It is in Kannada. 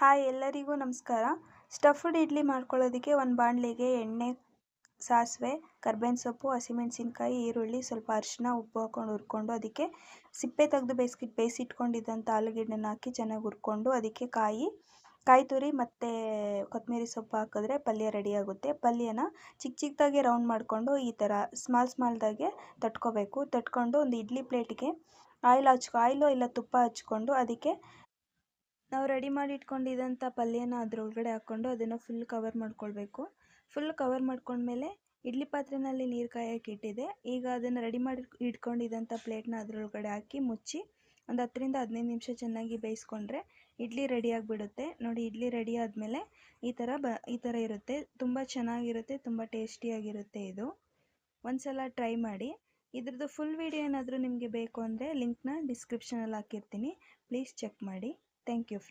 ಹಾಯ್ ಎಲ್ಲರಿಗೂ ನಮಸ್ಕಾರ. ಸ್ಟಫ್ಡ್ ಇಡ್ಲಿ ಮಾಡ್ಕೊಳ್ಳೋದಕ್ಕೆ ಒಂದು ಬಾಣಲೆಗೆ ಎಣ್ಣೆ, ಸಾಸಿವೆ, ಕರ್ಬೇವಿನ ಸೊಪ್ಪು, ಹಸಿಮೆಣಸಿನ್ಕಾಯಿ, ಈರುಳ್ಳಿ, ಸ್ವಲ್ಪ ಅರಿಶಿನ, ಉಪ್ಪು ಹಾಕ್ಕೊಂಡು ಹುರ್ಕೊಂಡು ಅದಕ್ಕೆ ಸಿಪ್ಪೆ ತೆಗೆದು ಬೇಯಿಸಿಟ್ಕೊಂಡಿದ್ದಂಥ ಆಲೂಗೆಡ್ಡೆನ ಹಾಕಿ ಚೆನ್ನಾಗಿ ಹುರ್ಕೊಂಡು ಅದಕ್ಕೆ ಕಾಯಿ ತುರಿ ಮತ್ತು ಕೊತ್ತಂಬರಿ ಸೊಪ್ಪು ಹಾಕಿದ್ರೆ ಪಲ್ಯ ರೆಡಿ ಆಗುತ್ತೆ. ಪಲ್ಯನ ಚಿಕ್ಕದಾಗಿ ರೌಂಡ್ ಮಾಡಿಕೊಂಡು ಈ ಥರ ಸ್ಮಾಲ್ದಾಗೆ ತಟ್ಕೊಂಡು ಒಂದು ಇಡ್ಲಿ ಪ್ಲೇಟ್ಗೆ ಆಯಿಲು ಇಲ್ಲ ತುಪ್ಪ ಹಚ್ಕೊಂಡು ಅದಕ್ಕೆ ನಾವು ರೆಡಿ ಮಾಡಿ ಇಟ್ಕೊಂಡಿದ್ದಂಥ ಪಲ್ಯನ ಅದರೊಳಗಡೆ ಹಾಕ್ಕೊಂಡು ಅದನ್ನು ಫುಲ್ ಕವರ್ ಮಾಡ್ಕೊಳ್ಬೇಕು. ಫುಲ್ ಕವರ್ ಮಾಡ್ಕೊಂಡ್ಮೇಲೆ ಇಡ್ಲಿ ಪಾತ್ರೆಯಲ್ಲಿ ನೀರು ಕಾಯೋಕೆ ಇಟ್ಟಿದೆ. ಈಗ ಅದನ್ನು ರೆಡಿ ಮಾಡಿ ಇಟ್ಕೊಂಡಿದ್ದಂಥ ಪ್ಲೇಟ್ನ ಅದರೊಳಗಡೆ ಹಾಕಿ ಮುಚ್ಚಿ ಒಂದು 10ರಿಂದ 15 ನಿಮಿಷ ಚೆನ್ನಾಗಿ ಬೇಯಿಸ್ಕೊಂಡ್ರೆ ಇಡ್ಲಿ ರೆಡಿ ಆಗಿಬಿಡುತ್ತೆ. ನೋಡಿ, ಇಡ್ಲಿ ರೆಡಿ ಆದಮೇಲೆ ಈ ಥರ ಇರುತ್ತೆ. ತುಂಬ ಚೆನ್ನಾಗಿರುತ್ತೆ, ತುಂಬ ಟೇಸ್ಟಿಯಾಗಿರುತ್ತೆ. ಇದು ಒಂದು ಸಲ ಟ್ರೈ ಮಾಡಿ. ಇದ್ರದ್ದು ಫುಲ್ ವಿಡಿಯೋ ಏನಾದರೂ ನಿಮಗೆ ಬೇಕು ಅಂದರೆ ಲಿಂಕ್ನ ಡಿಸ್ಕ್ರಿಪ್ಷನಲ್ಲಿ ಹಾಕಿರ್ತೀನಿ, ಪ್ಲೀಸ್ ಚೆಕ್ ಮಾಡಿ. Thank you friends.